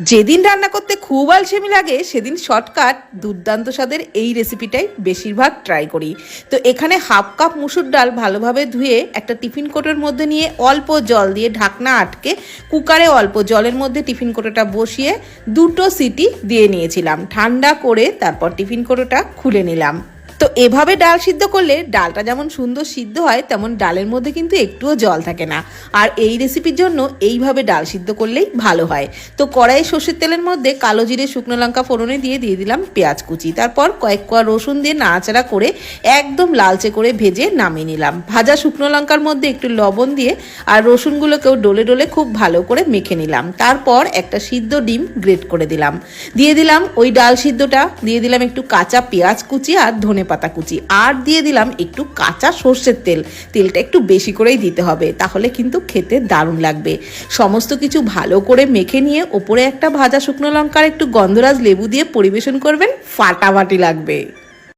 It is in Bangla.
যেদিন রান্না করতে খুব আলসেমি লাগে সেদিন শর্টকাট দুর্দান্ত স্বাদের এই রেসিপিটাই বেশিরভাগ ট্রাই করি। তো এখানে হাফ কাপ মুসুর ডাল ভালোভাবে ধুয়ে একটা টিফিন কোটোর মধ্যে নিয়ে অল্প জল দিয়ে ঢাকনা আটকে কুকারে অল্প জলের মধ্যে টিফিন কোটোটা বসিয়ে 2টো সিটি দিয়ে নিয়েছিলাম। ঠান্ডা করে তারপর টিফিন কোটোটা খুলে নিলাম। তো এভাবে ডাল সিদ্ধ করলে ডালটা যেমন সুন্দর সিদ্ধ হয় তেমন ডালের মধ্যে কিন্তু একটুও জল থাকে না। আর এই রেসিপির জন্য এইভাবে ডাল সিদ্ধ করলেই ভালো হয়। তো কড়াই সর্ষের তেলের মধ্যে কালো জিরে শুকনো লঙ্কা ফোড়নে দিয়ে দিলাম পেঁয়াজ কুচি, তারপর কয়েক কোয়া রসুন দিয়ে নাড়াচাড়া করে একদম লালচে করে ভেজে নামিয়ে নিলাম। ভাজা শুকনো লঙ্কার মধ্যে একটু লবণ দিয়ে আর রসুনগুলোকেও ডলে ডলে খুব ভালো করে মেখে নিলাম। তারপর একটা সিদ্ধ ডিম গ্রেট করে দিলাম, দিয়ে দিলাম ওই ডাল সিদ্ধটা, দিয়ে দিলাম একটু কাঁচা পেঁয়াজ কুচি আর ধনে পাতা কুচি, আর দিয়ে দিলাম একটু কাঁচা সর্ষের তেল। তেলটা একটু বেশি করেই দিতে হবে, তাহলে কিন্তু খেতে দারুণ লাগবে। সমস্ত কিছু ভালো করে মেখে নিয়ে ওপরে একটা ভাজা শুকনো লঙ্কার একটু গন্ধরাজ লেবু দিয়ে পরিবেশন করবেন, ফাটাফাটি লাগবে।